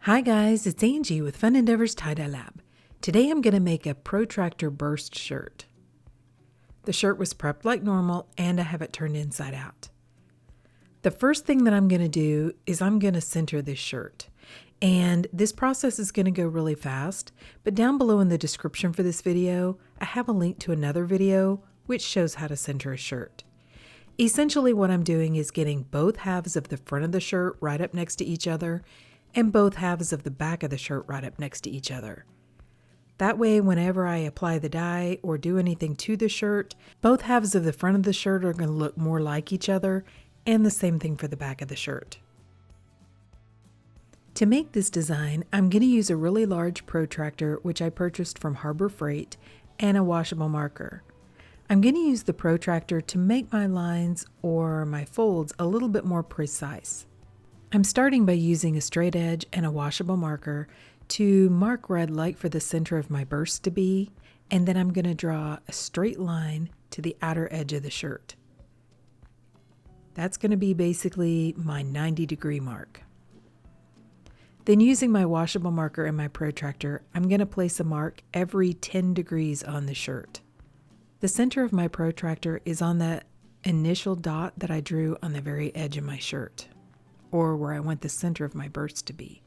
Hi guys, it's Angie with Fun Endeavors Tie-Dye Lab. Today I'm going to make a Protractor burst shirt. The shirt was prepped like normal and I have it turned inside out. The first thing that I'm going to do is I'm going to center this shirt. And this process is going to go really fast, but down below in the description for this video, I have a link to another video which shows how to center a shirt. Essentially what I'm doing is getting both halves of the front of the shirt right up next to each other and both halves of the back of the shirt right up next to each other. That way, whenever I apply the dye or do anything to the shirt, both halves of the front of the shirt are going to look more like each other, and the same thing for the back of the shirt. To make this design, I'm going to use a really large protractor, which I purchased from Harbor Freight, and a washable marker. I'm going to use the protractor to make my lines or my folds a little bit more precise. I'm starting by using a straight edge and a washable marker to mark where I'd like for the center of my burst to be, and then I'm going to draw a straight line to the outer edge of the shirt. That's going to be basically my 90-degree mark. Then using my washable marker and my protractor, I'm going to place a mark every 10 degrees on the shirt. The center of my protractor is on that initial dot that I drew on the very edge of my shirt, or where I want the center of my burst to be.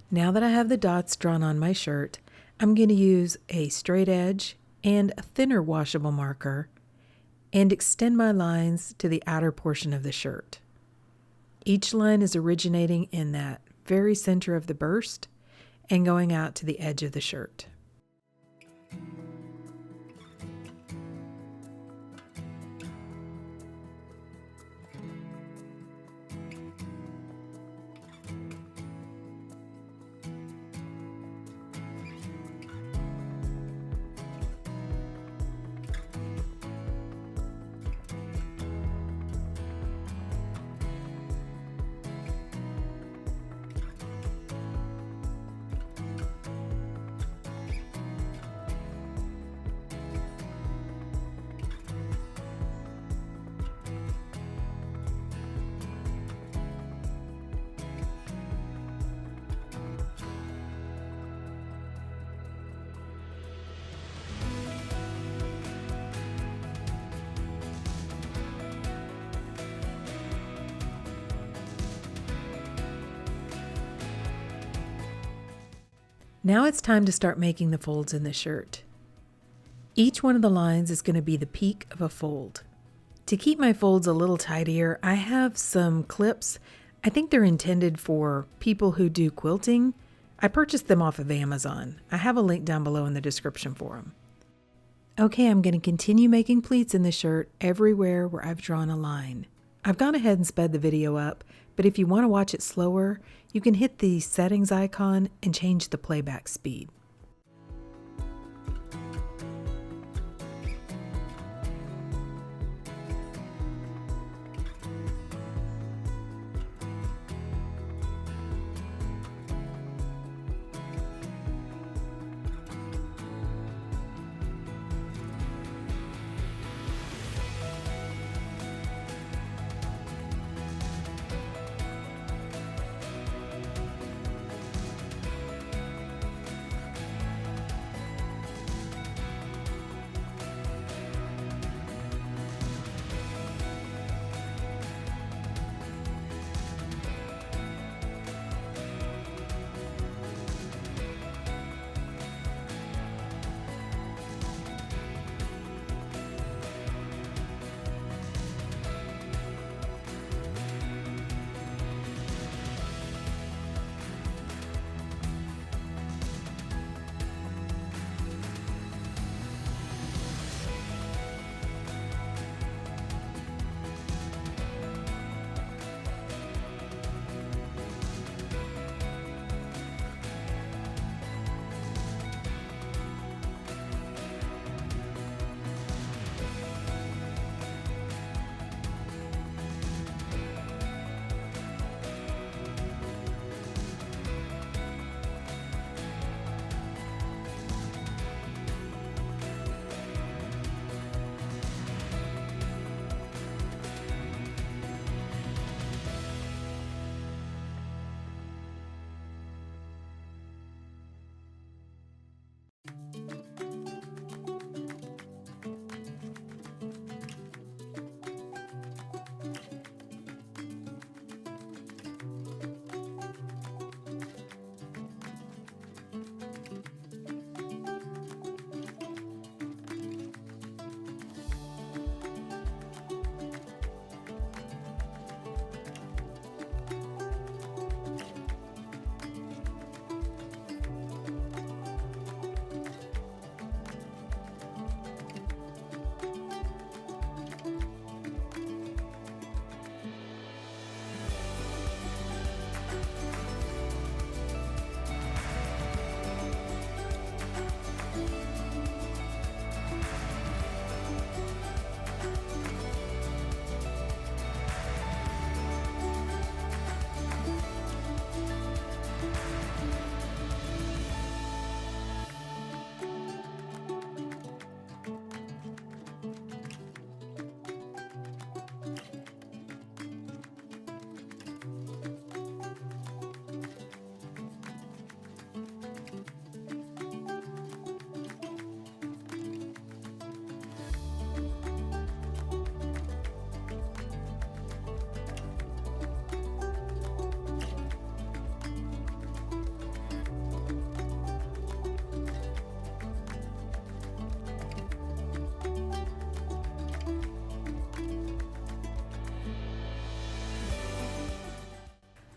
Now that I have the dots drawn on my shirt, I'm going to use a straight edge and a thinner washable marker and extend my lines to the outer portion of the shirt. Each line is originating in that very center of the burst and going out to the edge of the shirt. Now it's time to start making the folds in the shirt. Each one of the lines is going to be the peak of a fold. To keep my folds a little tidier, I have some clips. I think they're intended for people who do quilting. I purchased them off of Amazon. I have a link down below in the description for them. Okay, I'm going to continue making pleats in the shirt everywhere where I've drawn a line. I've gone ahead and sped the video up, but if you want to watch it slower, you can hit the settings icon and change the playback speed.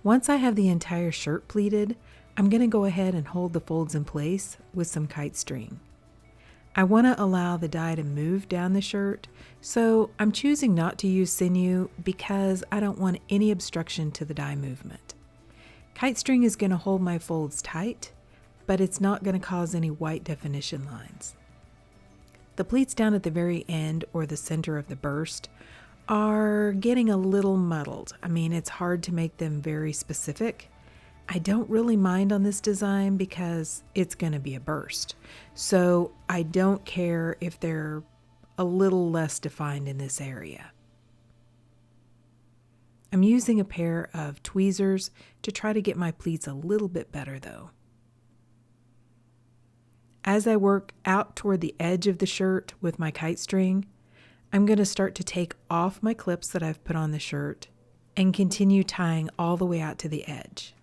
Once I have the entire shirt pleated, I'm going to go ahead and hold the folds in place with some kite string. I want to allow the dye to move down the shirt, so I'm choosing not to use sinew because I don't want any obstruction to the dye movement. Kite string is going to hold my folds tight, but it's not going to cause any white definition lines. The pleats down at the very end or the center of the burst are getting a little muddled. I mean, it's hard to make them very specific. I don't really mind on this design because it's going to be a burst. So I don't care if they're a little less defined in this area. I'm using a pair of tweezers to try to get my pleats a little bit better though. As I work out toward the edge of the shirt with my kite string, I'm going to start to take off my clips that I've put on the shirt and continue tying all the way out to the edge.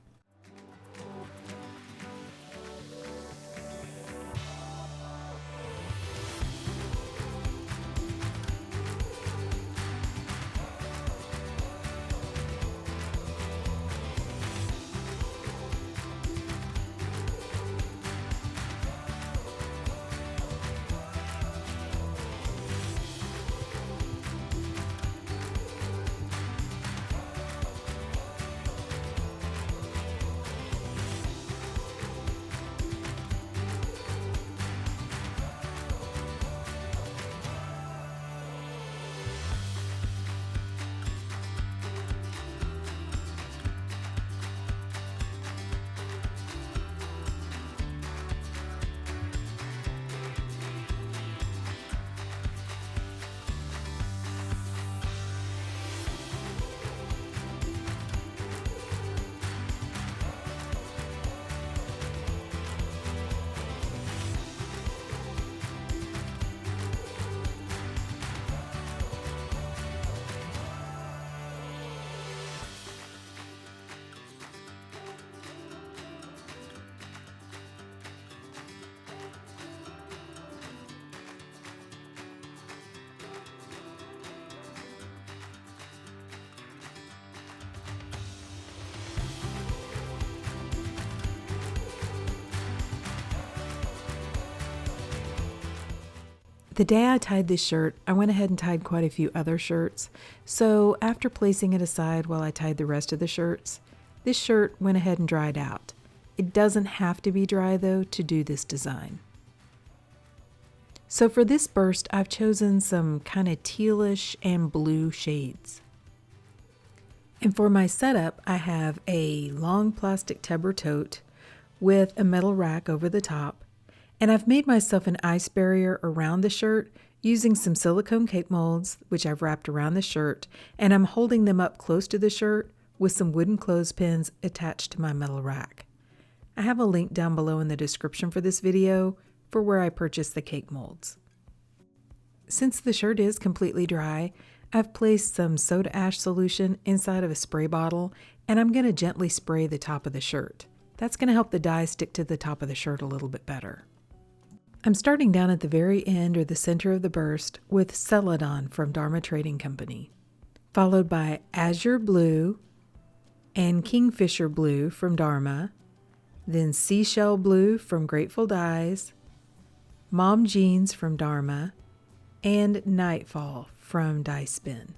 The day I tied this shirt, I went ahead and tied quite a few other shirts. So after placing it aside while I tied the rest of the shirts, this shirt went ahead and dried out. It doesn't have to be dry though to do this design. So for this burst, I've chosen some kind of tealish and blue shades. And for my setup, I have a long plastic Tupper tote with a metal rack over the top. And I've made myself an ice barrier around the shirt using some silicone cake molds, which I've wrapped around the shirt, and I'm holding them up close to the shirt with some wooden clothespins attached to my metal rack. I have a link down below in the description for this video for where I purchased the cake molds. Since the shirt is completely dry, I've placed some soda ash solution inside of a spray bottle, and I'm going to gently spray the top of the shirt. That's going to help the dye stick to the top of the shirt a little bit better. I'm starting down at the very end or the center of the burst with Celadon from Dharma Trading Company, followed by Azure Blue and Kingfisher Blue from Dharma, then Seashell Blue from Grateful Dyes, Mom Jeans from Dharma, and Nightfall from Dye Spin.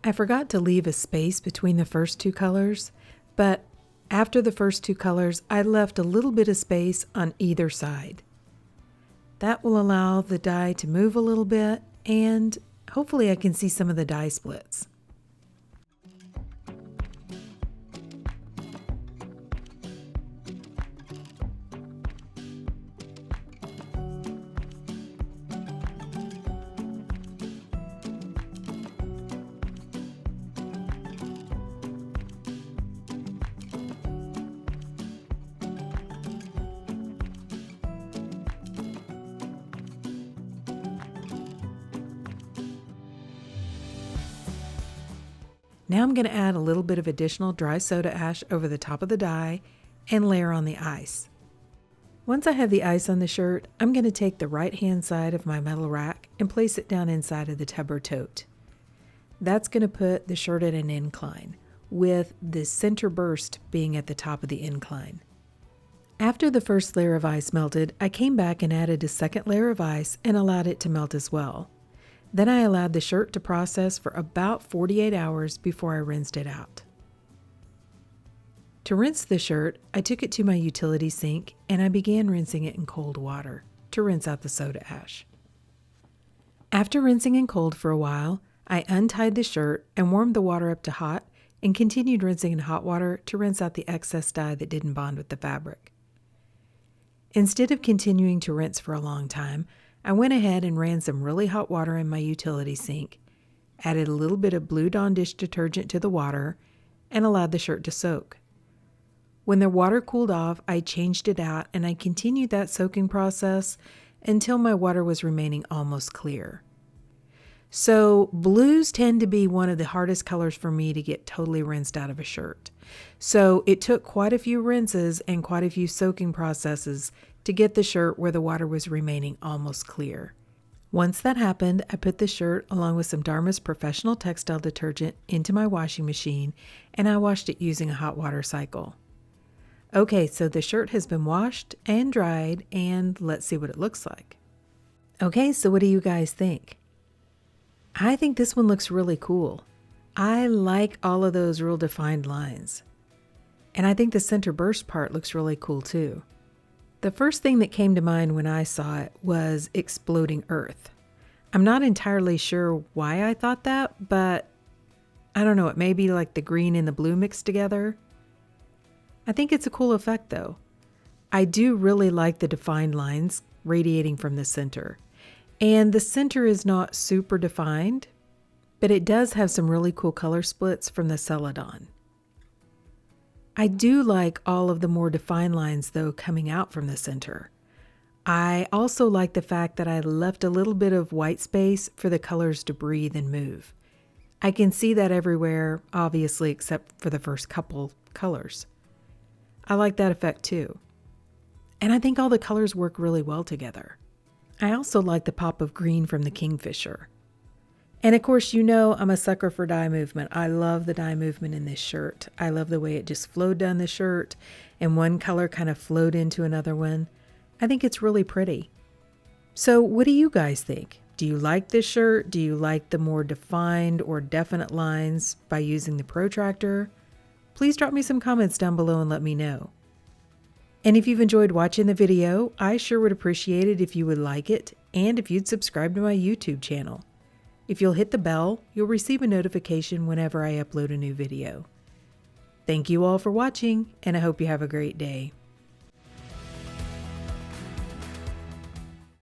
I forgot to leave a space between the first two colors, but after the first two colors, I left a little bit of space on either side. That will allow the dye to move a little bit, and hopefully I can see some of the dye splits. Now I'm going to add a little bit of additional dry soda ash over the top of the dye and layer on the ice. Once I have the ice on the shirt, I'm going to take the right hand side of my metal rack and place it down inside of the Tupper tote. That's going to put the shirt at an incline, with the center burst being at the top of the incline. After the first layer of ice melted, I came back and added a second layer of ice and allowed it to melt as well. Then I allowed the shirt to process for about 48 hours before I rinsed it out. To rinse the shirt, I took it to my utility sink and I began rinsing it in cold water to rinse out the soda ash. After rinsing in cold for a while, I untied the shirt and warmed the water up to hot and continued rinsing in hot water to rinse out the excess dye that didn't bond with the fabric. Instead of continuing to rinse for a long time, I went ahead and ran some really hot water in my utility sink, added a little bit of Blue Dawn dish detergent to the water, and allowed the shirt to soak. When the water cooled off, I changed it out and I continued that soaking process until my water was remaining almost clear. So blues tend to be one of the hardest colors for me to get totally rinsed out of a shirt. So it took quite a few rinses and quite a few soaking processes to get the shirt where the water was remaining almost clear. Once that happened, I put the shirt along with some Dharma's professional textile detergent into my washing machine and I washed it using a hot water cycle. Okay, so the shirt has been washed and dried, and let's see what it looks like. Okay, so what do you guys think? I think this one looks really cool. I like all of those real defined lines. And I think the center burst part looks really cool too. The first thing that came to mind when I saw it was exploding earth. I'm not entirely sure why I thought that, but I don't know, it may be like the green and the blue mixed together. I think it's a cool effect though. I do really like the defined lines radiating from the center. And the center is not super defined, but it does have some really cool color splits from the Celadon. I do like all of the more defined lines though coming out from the center. I also like the fact that I left a little bit of white space for the colors to breathe and move. I can see that everywhere, obviously, except for the first couple colors. I like that effect too. And I think all the colors work really well together. I also like the pop of green from the Kingfisher. And of course, you know I'm a sucker for dye movement. I love the dye movement in this shirt. I love the way it just flowed down the shirt and one color kind of flowed into another one. I think it's really pretty. So what do you guys think? Do you like this shirt? Do you like the more defined or definite lines by using the Protractor? Please drop me some comments down below and let me know. And if you've enjoyed watching the video, I sure would appreciate it if you would like it and if you'd subscribe to my YouTube channel. If you'll hit the bell, you'll receive a notification whenever I upload a new video. Thank you all for watching, and I hope you have a great day.